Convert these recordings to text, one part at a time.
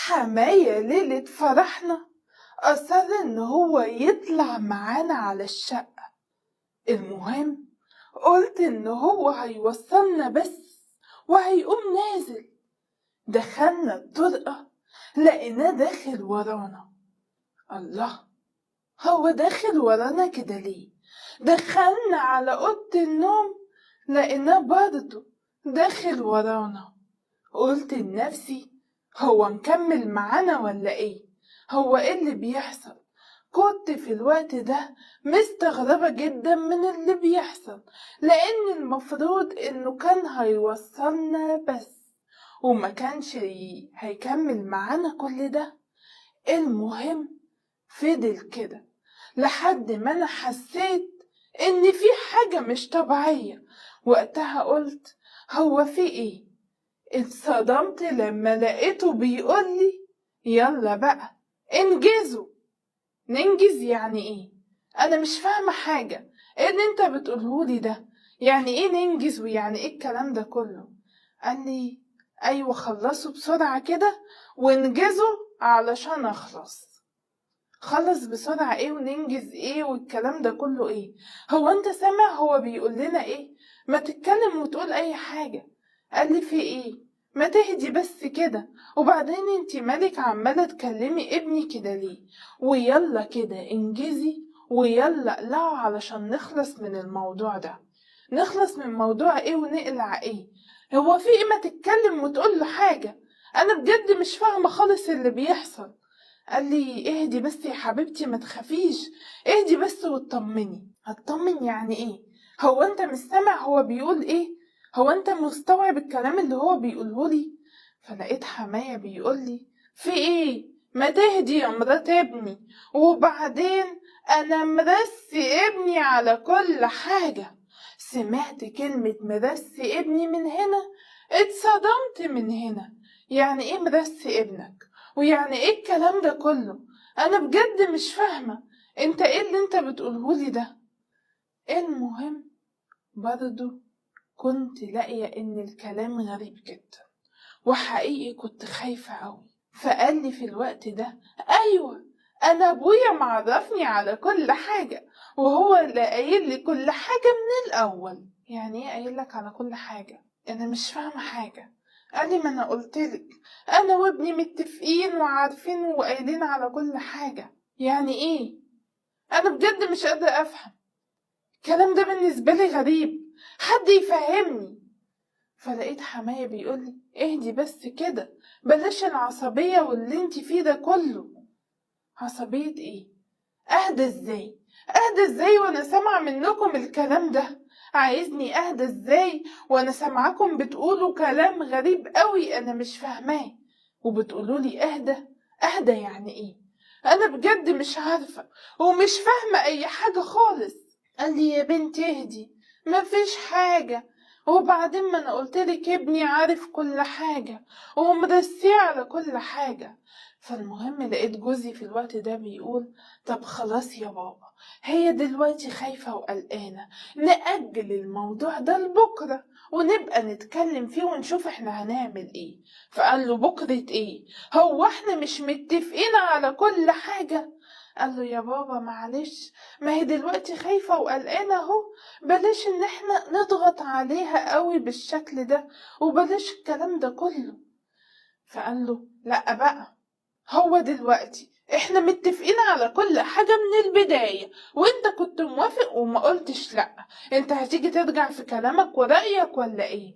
حماية ليلة فرحنا أصر إن هو يطلع معانا على الشقة. المهم قلت إن هو هيوصلنا بس وهيقوم نازل. دخلنا الطرقة لقيناه داخل ورانا. الله، هو داخل ورانا كده ليه؟ دخلنا على أوضة النوم لقيناه برضه داخل ورانا. قلت لنفسي هو مكمل معانا ولا ايه؟ هو ايه اللي بيحصل؟ كنت في الوقت ده مستغربة جدا من اللي بيحصل، لان المفروض انه كان هيوصلنا بس وما كانش هيكمل معانا كل ده. المهم فضل كده لحد ما انا حسيت ان في حاجة مش طبيعية. وقتها قلت هو في ايه؟ اتصدمت لما لقيته بيقولي يلا بقى انجزوا. ننجز يعني ايه؟ انا مش فاهمة حاجة. ايه اللي انت بتقولهولي ده؟ يعني ايه ننجز ويعني ايه الكلام ده كله؟ قال لي ايوه، خلصوا بسرعة كده وانجزوا علشان اخلص. خلص بسرعة ايه وننجز ايه والكلام ده كله ايه؟ هو انت سامع هو بيقول لنا ايه؟ ما تتكلم وتقول اي حاجة. قال لي في ايه؟ ما تهدي بس كده. وبعدين انتي مالك عمالة تكلمي ابني كده ليه؟ ويلا كده انجزي ويلا اقلعوا علشان نخلص من الموضوع ده. نخلص من موضوع ايه ونقلع ايه؟ هو في ايه؟ ما تتكلم وتقول له حاجة. انا بجد مش فاهمة خالص اللي بيحصل. قال لي اهدي بس يا حبيبتي، ما تخافيش. اهدي بس واطمني. اطمن يعني ايه؟ هو انت مش سامع هو بيقول ايه؟ هو انت مستوعب الكلام اللي هو بيقوله لي؟ فلقيت حماية بيقول لي في ايه؟ ما تهدي يا مرات ابني. وبعدين انا مرسي ابني على كل حاجة. سمعت كلمة مرسي ابني من هنا اتصدمت من هنا. يعني ايه مرسي ابنك؟ ويعني ايه الكلام ده كله؟ انا بجد مش فاهمة. انت ايه اللي انت بتقولهولي ده؟ المهم برضو كنت لاقية ان الكلام غريب جدا، وحقيقي كنت خايفة قوي. فقال لي في الوقت ده ايوه، انا ابويا معرفني على كل حاجة وهو اللي قايل لي كل حاجة من الاول. يعني ايه قايل لك على كل حاجة؟ انا مش فاهمة حاجة. قال لي ما انا قلتلك انا وابني متفقين وعارفين وقايلين على كل حاجة. يعني ايه؟ انا بجد مش قادرة افهم. الكلام ده بالنسبة لي غريب، حد يفهمني. فلقيت حماية بيقولي اهدي بس كده، بلاش العصبية واللي انتي فيه ده كله. عصبية ايه؟ اهدى ازاي؟ اهدى ازاي وانا سامعة منكم الكلام ده؟ عايزني اهدى ازاي وانا سامعاكم بتقولوا كلام غريب قوي انا مش فاهماه، وبتقولولي اهدى؟ اهدى يعني ايه؟ انا بجد مش عارفة ومش فاهمة اي حاجة خالص. قال لي يا بنتي اهدي، مفيش حاجة. وبعدين ما انا قلتلك ابني عارف كل حاجة ومرسيه على كل حاجة. فالمهم لقيت جوزي في الوقت ده بيقول طب خلاص يا بابا، هي دلوقتي خايفة وقلقانة، نأجل الموضوع ده لبكرة ونبقى نتكلم فيه ونشوف احنا هنعمل ايه. فقال له بكرة ايه؟ هو احنا مش متفقين على كل حاجة؟ قال له يا بابا معلش، ما هي دلوقتي خايفة وقلقانة اهو، بلاش ان احنا نضغط عليها قوي بالشكل ده وبلاش الكلام ده كله. فقال له لا بقى، هو دلوقتي احنا متفقين على كل حاجة من البداية وانت كنت موافق وما قلتش لا، انت هتيجي ترجع في كلامك ورأيك ولا ايه؟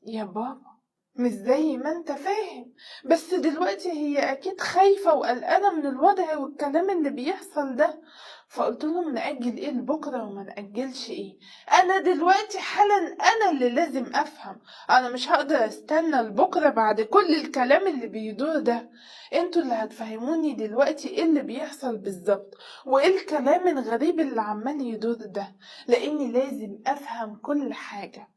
يا بابا مش زي ما انت فاهم، بس دلوقتي هي اكيد خايفة وقلقانة من الوضع والكلام اللي بيحصل ده. فقلت لهم نأجل ايه لبكرة وما نأجلش ايه؟ انا دلوقتي حالا انا اللي لازم افهم، انا مش هقدر استنى لبكرة بعد كل الكلام اللي بيدور ده. انتوا اللي هتفهموني دلوقتي ايه اللي بيحصل بالظبط وايه الكلام الغريب اللي عمال يدور ده، لاني لازم افهم كل حاجة.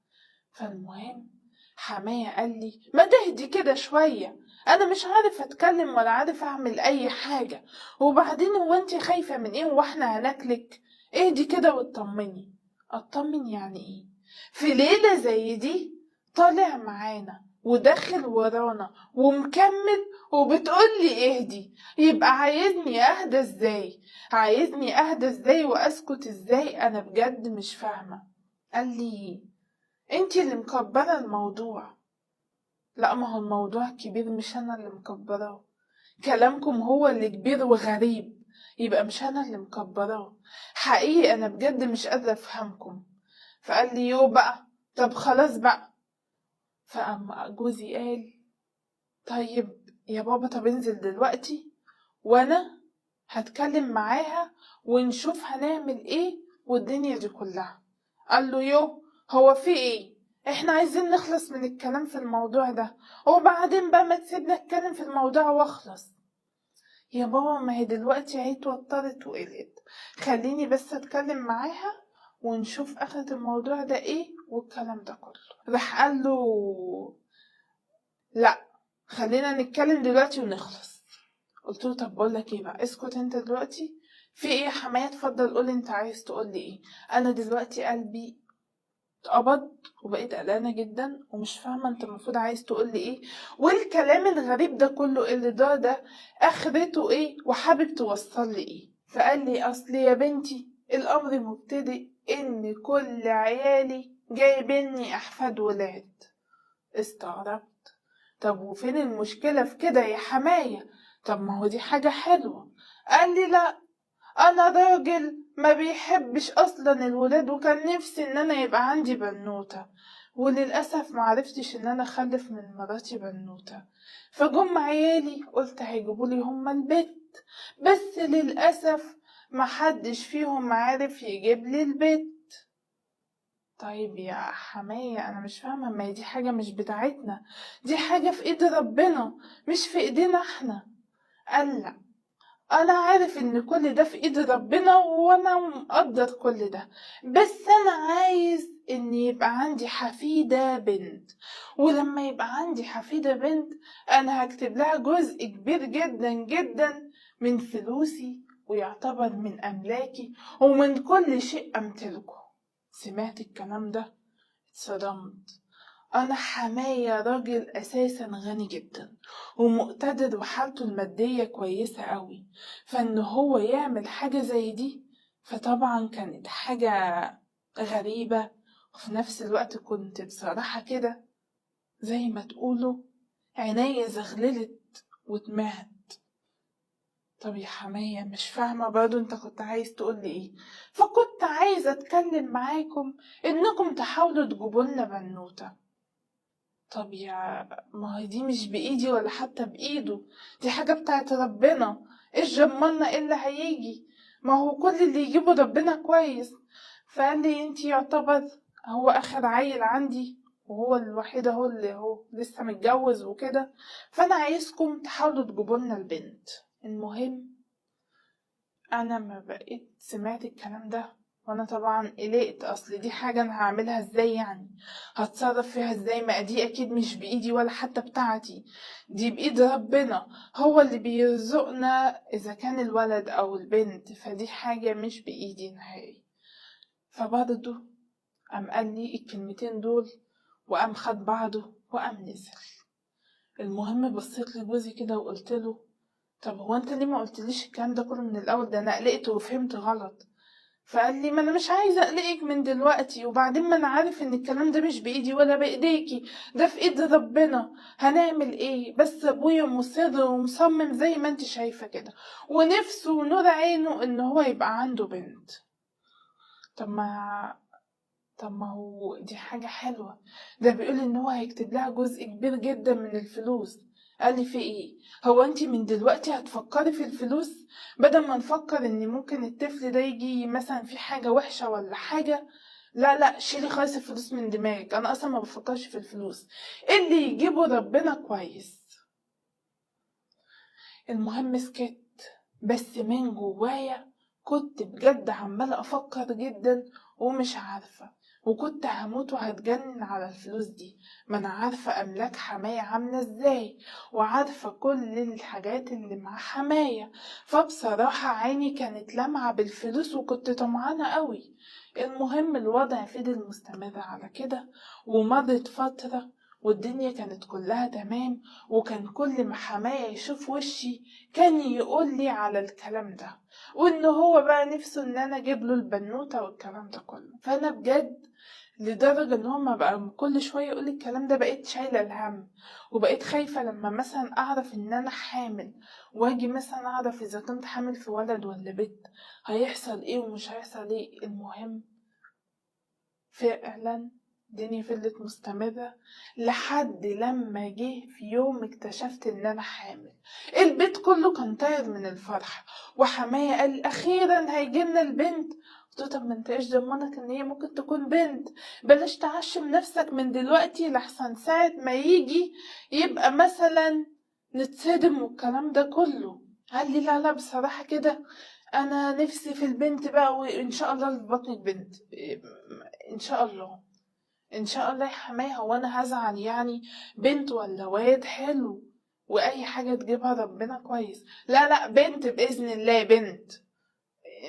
فالمهم حماية قال لي ما تهدي كده شوية، انا مش عارف اتكلم ولا عارف اعمل اي حاجة. وبعدين هو انتي خايفة من ايه واحنا هناكلك؟ اهدي كده واطمني. اطمن يعني ايه؟ في ليلة زي دي طالع معانا وداخل ورانا ومكمل وبتقولي اهدي. يبقى عايزني اهدى ازاي؟ عايزني اهدى ازاي واسكت ازاي؟ انا بجد مش فاهمة. قال لي انتي اللي مكبرة الموضوع. لا، ما هو الموضوع كبير، مش انا اللي مكبراه. كلامكم هو اللي كبير وغريب، يبقى مش انا اللي مكبراه. حقيقي انا بجد مش قادرة افهمكم. فقال لي يو بقى، طب خلاص بقى. فأما جوزي قال طيب يا بابا، طب انزل دلوقتي وانا هتكلم معاها ونشوف هنعمل ايه والدنيا دي كلها. قال له يو، هو في ايه؟ احنا عايزين نخلص من الكلام في الموضوع ده، وبعدين بقى ما تسيبنا اتكلم في الموضوع واخلص. يا بابا، ما هي دلوقتي هي اتوترت وقلقت، خليني بس اتكلم معاها ونشوف اخرة الموضوع ده ايه والكلام ده كله. راح قال له لا، خلينا نتكلم دلوقتي ونخلص. قلت له طب بقول لك ايه بقى، اسكت انت دلوقتي. في ايه يا حماية؟ اتفضل قول انت عايز تقول لي ايه. انا دلوقتي قلبي اتقبض وبقيت قلقانه جدا ومش فاهمه انت المفروض عايز تقول لي ايه، والكلام الغريب ده كله اللي ده اخرته ايه، وحابب توصل لي ايه. فقال لي اصل يا بنتي الامر مبتدئ ان كل عيالي جايبيني احفاد ولاد. استغربت. طب وفين المشكلة في كده يا حماية؟ طب ما هو دي حاجة حلوة. قال لي لا، انا راجل ما بيحبش اصلا الولاد، وكان نفسي ان انا يبقى عندي بنوتة، وللأسف معرفتش ان انا اخلف من مراتي بنوتة. فجم عيالي قلت هيجيبولي هما البيت، بس للأسف محدش فيهم عارف يجيب لي البيت. طيب يا حماية أنا مش فاهمة، ما هي دي حاجة مش بتاعتنا، دي حاجة في إيد ربنا مش في إيدينا إحنا. قال لأ، أنا عارف إن كل ده في إيد ربنا وأنا مقدر كل ده، بس أنا عايز إن يبقى عندي حفيدة بنت، ولما يبقى عندي حفيدة بنت أنا هكتب لها جزء كبير جدا جدا من فلوسي، ويعتبر من أملاكي ومن كل شيء أمتلكه. سمعت الكلام ده اتصدمت. انا حماية راجل اساسا غني جدا ومقتدر وحالته المادية كويسة قوي، فان هو يعمل حاجة زي دي فطبعا كانت حاجة غريبة، وفي نفس الوقت كنت بصراحة كده زي ما تقولوا عينيا زغللت ودمعت. طب يا حماية مش فاهمة برضه انت كنت عايز تقولي ايه؟ فكنت عايزة اتكلم معاكم انكم تحاولوا تجيبولنا بنوتة. طب يا، ما هي دي مش بإيدي ولا حتى بإيده، دي حاجة بتاعت ربنا، ايش ضمننا ايه اللي هيجي؟ ما هو كل اللي يجيبه ربنا كويس. فقال لي انتي يعتبر هو اخر عيل عندي، وهو الوحيد اهو اللي هو لسه متجوز وكده، فانا عايزكم تحاولوا تجيبولنا البنت. المهم انا ما بقيت سمعت الكلام ده وانا طبعا قلقت، اصل دي حاجة انا هعملها ازاي يعني؟ هتصرف فيها ازاي؟ ما دي اكيد مش بايدي ولا حتى بتاعتي، دي بايد ربنا، هو اللي بيرزقنا اذا كان الولد او البنت، فدي حاجة مش بايدي نهائي. فبرضه قام قال لي الكلمتين دول وقام خد بعضه وقام نزل. المهم بصيت لجوزي كده وقلت له طب هو انت ليه ما قلتليش الكلام ده كله من الاول؟ ده انا قلقت وفهمت غلط. فقال لي ما انا مش عايزه اقلقك من دلوقتي، وبعدين ما انا عارف ان الكلام ده مش بايدي ولا بايديكي، ده في ايد ربنا، هنعمل ايه؟ بس ابويا مصر ومصمم زي ما انت شايفه كده، ونفسه ونور عينه ان هو يبقى عنده بنت. طب ما طب ما هو دي حاجة حلوة، ده بيقول ان هو هيكتب لها جزء كبير جدا من الفلوس. قال لي في ايه؟ هو انتي من دلوقتي هتفكري في الفلوس بدل ما نفكر ان ممكن الطفل ده يجي مثلا في حاجة وحشة ولا حاجة؟ لا لا، شيلي خالص الفلوس من دماغك، انا اصلا ما بفكرش في الفلوس، اللي يجيبه ربنا كويس. المهم سكت، بس من جوايا كنت بجد عمالة أفكر جدا ومش عارفة، وكنت هموت وهتجنن على الفلوس دي. ما أنا عارفة أملاك حماية عاملة ازاي، وعارفة كل الحاجات اللي مع حماية، فبصراحة عيني كانت لامعة بالفلوس وكنت طمعانة قوي. المهم الوضع فضل مستمر على كده، ومرت فترة والدنيا كانت كلها تمام، وكان كل ما حماية يشوف وشي كان يقول لي على الكلام ده، وان هو بقى نفسه ان انا اجيب له البنوتة والكلام ده كله. فانا بجد لدرجة ان هما بقى كل شوية يقول الكلام ده بقيت شايلة الهم، وبقيت خايفة لما مثلا اعرف ان انا حامل، واجي مثلا اعرف اذا كنت حامل في ولد ولا بنت هيحصل ايه ومش هيحصل ايه. المهم فعلا الدنيا فضلت مستمرة لحد لما جه في يوم اكتشفت ان انا حامل. البيت كله كان طاير من الفرح، وحماية قال اخيرا هيجيلنا البنت. قلت له طب ما انت ايش ضمنك ان هي ممكن تكون بنت؟ بلاش تعشم نفسك من دلوقتي لحسن ساعة ما يجي يبقى مثلا نتصدم والكلام ده كله. قال لي لا لا بصراحة كده انا نفسي في البنت بقى، وان شاء الله في بطنك بنت. ان شاء الله ان شاء الله يا حماية، هو انا هزعل يعني؟ بنت ولا واد حلو واي حاجة تجيبها ربنا كويس. لا لا بنت باذن الله، بنت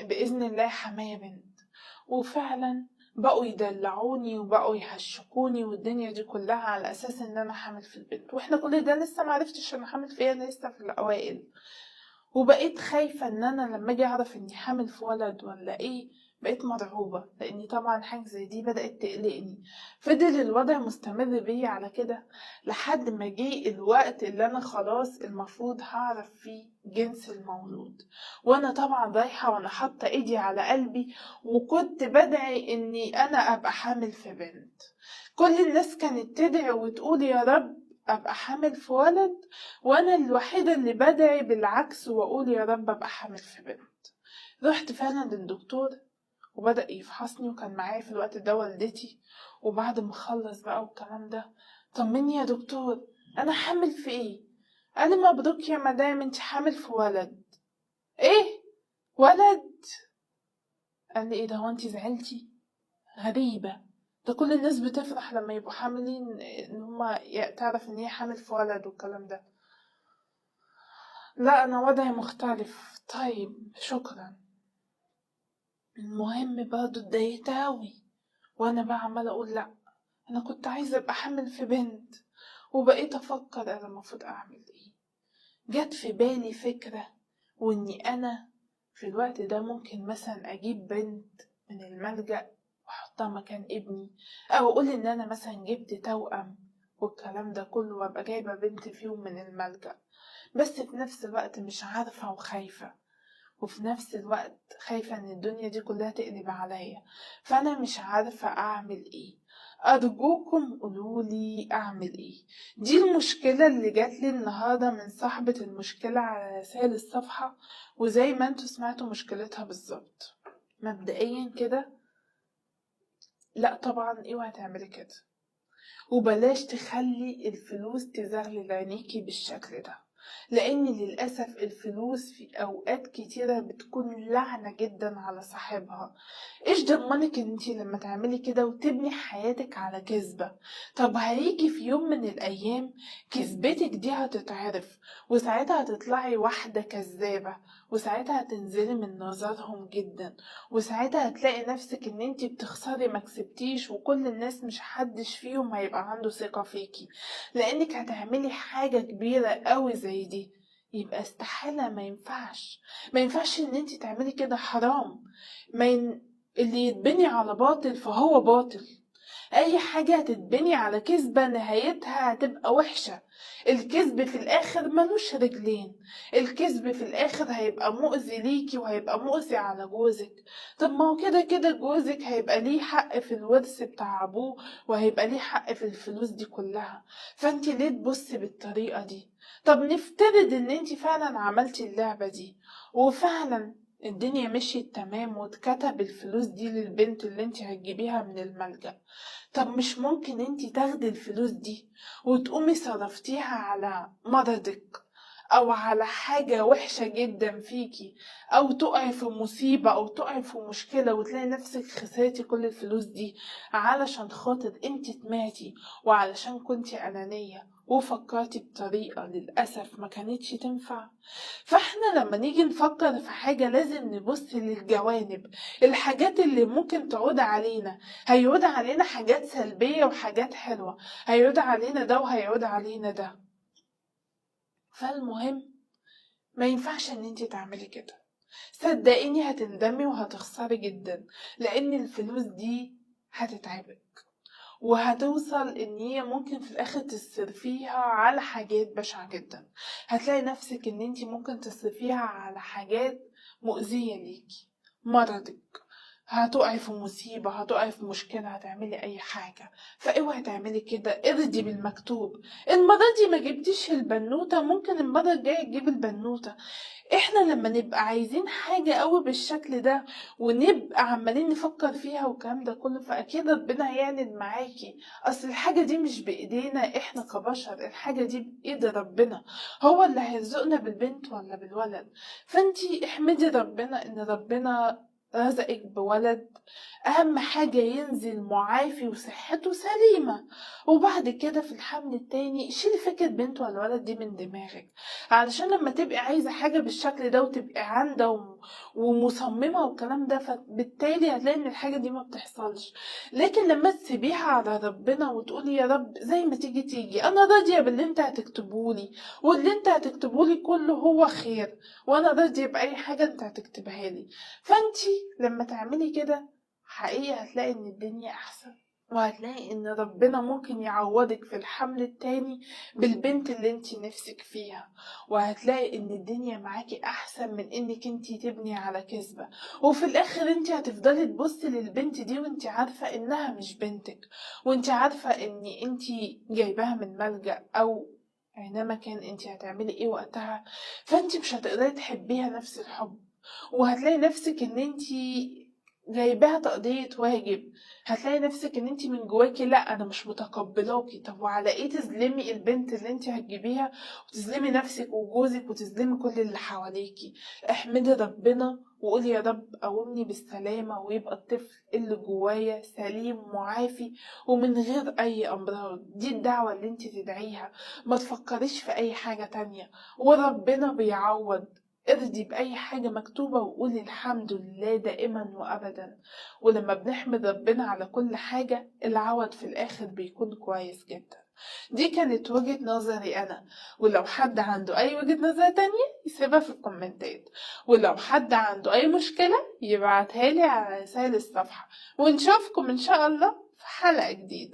باذن الله يا حماية، بنت. وفعلا بقوا يدلعوني وبقوا يحشكوني والدنيا دي كلها على اساس ان انا حامل في البنت، واحنا كل ده لسه معرفتش انا حامل فيها، انا لسه في الاوائل. وبقيت خايفة ان انا لما اجي اعرف اني حامل في ولد ولا ايه، بقيت مرعوبة لاني طبعا حاجة زي دي بدأت تقلقني. فضل الوضع مستمر بيا على كده لحد ما جه الوقت اللي انا خلاص المفروض هعرف فيه جنس المولود. وانا طبعا رايحة وانا حاطة ايدي على قلبي، وكنت بدعي اني انا ابقى حامل في بنت. كل الناس كانت تدعي وتقول يا رب ابقى حامل في ولد، وانا الوحيدة اللي بدعي بالعكس واقول يا رب ابقى حامل في بنت. رحت فعلا للدكتور وبدأ يفحصني، وكان معايا في الوقت ده والدتي. وبعد ما خلص بقى والكلام ده، طمني يا دكتور انا حامل في ايه؟ قال لي مبروك يا مدام انت حامل في ولد. ايه؟ ولد؟ قال لي ايه ده، هو انت زعلتي؟ غريبة، ده كل الناس بتفرح لما يبقوا حاملين ان هما تعرف ان هي حامل في ولد والكلام ده. لا انا وضعي مختلف. طيب شكرا. المهم برضه اتضايقت اوي، وانا بقى عمالة اقول لا انا كنت عايزة ابقى حامل في بنت. وبقيت افكر انا المفروض اعمل ايه. جت في بالي فكرة، واني انا في الوقت ده ممكن مثلا اجيب بنت من الملجأ واحطها مكان ابني، او اقول ان انا مثلا جبت توأم والكلام ده كله، وابقى جايبة بنت فيهم من الملجأ. بس في نفس الوقت مش عارفة وخايفة، وفي نفس الوقت خايفة ان الدنيا دي كلها تقلب عليا. فانا مش عارفة اعمل ايه. ارجوكم قولولي اعمل ايه. دي المشكلة اللي جاتلي النهاردة من صاحبة المشكلة على رسائل الصفحة، وزي ما انتوا سمعتوا مشكلتها بالظبط. مبدئيا كده لا طبعا اوعي تعملي كده، وبلاش تخلي الفلوس تزغلل عينيكي بالشكل ده، لان للأسف الفلوس في اوقات كتيرة بتكون لعنة جدا على صاحبها. ايش ضمنك ان انتي لما تعملي كده وتبني حياتك على كذبة؟ طب هيجي في يوم من الايام كذبتك دي هتتعرف، وساعتها هتطلعي واحدة كذابة، وساعتها هتنزلي من نظرهم جدا، وساعتها هتلاقي نفسك ان انتي بتخسري مكسبتيش، وكل الناس مش حدش فيهم هيبقى عنده ثقة فيكي، لانك هتعملي حاجة كبيرة قوي زي دي. يبقى استحالة، ما ينفعش ان انتي تعملي كده، حرام. ما ين... اللي يتبني على باطل فهو باطل. اي حاجة هتتبني على كذبة نهايتها هتبقى وحشة. الكذب في الاخر ملوش رجلين، الكذب في الاخر هيبقى مؤذي ليكي وهيبقى مؤذي على جوزك. طب ما هو كده كده جوزك هيبقى ليه حق في الورث بتاع ابوه، وهيبقى ليه حق في الفلوس دي كلها. فانت ليه تبصي بالطريقة دي؟ طب نفترض ان انت فعلا عملتي اللعبة دي، وفعلا الدنيا مشيت تمام واتكتب الفلوس دي للبنت اللي انت هتجيبيها من الملجأ. طب مش ممكن انتي تاخدي الفلوس دي وتقومي صرفتيها على مرضك، او على حاجة وحشة جدا فيكي، او تقعي في مصيبة او تقعي في مشكلة وتلاقي نفسك خسرتي كل الفلوس دي علشان خاطر انت طمعتي وعلشان كنتي انانية وفكرتي بطريقة للأسف ما كانتش تنفع. فاحنا لما نيجي نفكر في حاجة لازم نبص للجوانب، الحاجات اللي ممكن تعود علينا. هيعود علينا حاجات سلبية وحاجات حلوة، هيعود علينا ده وهيعود علينا ده. فالمهم ما ينفعش ان انتي تعملي كده، صدقيني هتندمي وهتخسري جدا، لان الفلوس دي هتتعبك وهتوصل ان هي ممكن في الاخر تصرفيها على حاجات بشعة جدا. هتلاقي نفسك ان انتي ممكن تصرفيها على حاجات مؤذية ليكي، مرضك، هتقعي في مصيبة، هتقعي في مشكلة، هتعملي اي حاجة. فاوعي تعملي كده، ارضي بالمكتوب. المرة دي ما جبتيش البنوتة، ممكن المرة الجاية تجيب البنوتة. احنا لما نبقى عايزين حاجة قوي بالشكل ده ونبقى عمالين نفكر فيها والكلام ده كله، فاكيد ربنا هيعند معاكي. اصل الحاجة دي مش بايدينا احنا كبشر، الحاجة دي بايد ربنا، هو اللي هيرزقنا بالبنت ولا بالولد. فانتي احمدي ربنا ان ربنا رزقك بولد، اهم حاجة ينزل معافي وصحته سليمة. وبعد كده في الحمل التاني شيلي فكرة بنت ولا ولد دي من دماغك، علشان لما تبقي عايزة حاجة بالشكل ده وتبقي عندة ومصممة والكلام ده، فبالتالي هتلاقي ان الحاجة دي ما بتحصلش. لكن لما تسيبيها على ربنا وتقولي يا رب زي ما تيجي تيجي، انا راضية باللي انت هتكتبولي، واللي انت هتكتبولي كله هو خير، وانا راضية بأي حاجة انت هتكتبها لي. فانتي لما تعملي كده حقيقي هتلاقي ان الدنيا احسن، وهتلاقي ان ربنا ممكن يعوضك في الحمل التاني بالبنت اللي انتي نفسك فيها، وهتلاقي ان الدنيا معاكي احسن من انك انتي تبني على كذبة. وفي الاخر انتي هتفضلي تبصي للبنت دي وانتي عارفة انها مش بنتك، وانتي عارفة ان انتي جايباها من ملجأ او اينما كان انتي هتعملي ايه وقتها. فانتي مش هتقدري تحبيها نفس الحب، وهتلاقي نفسك ان انتي جايباها تقضية واجب. هتلاقي نفسك ان انتي من جواكي لا انا مش متقبلاكي. طب وعلى ايه تظلمي البنت اللي انتي هتجيبيها وتظلمي نفسك وجوزك وتظلمي كل اللي حواليكي؟ احمدي ربنا وقولي يا رب قومني بالسلامة ويبقى الطفل اللي جوايا سليم معافي ومن غير اي امراض. دي الدعوة اللي انتي تدعيها، ما تفكريش في اي حاجة تانية، وربنا بيعوض. ارضي بأي حاجة مكتوبة وقولي الحمد لله دائما وأبدا. ولما بنحمد ربنا على كل حاجة العوض في الآخر بيكون كويس جدا. دي كانت وجهة نظري أنا، ولو حد عنده أي وجهة نظر تانية يسيبها في الكومنتات، ولو حد عنده أي مشكلة يبعتها لي على رسائل الصفحة، ونشوفكم إن شاء الله في حلقة جديدة.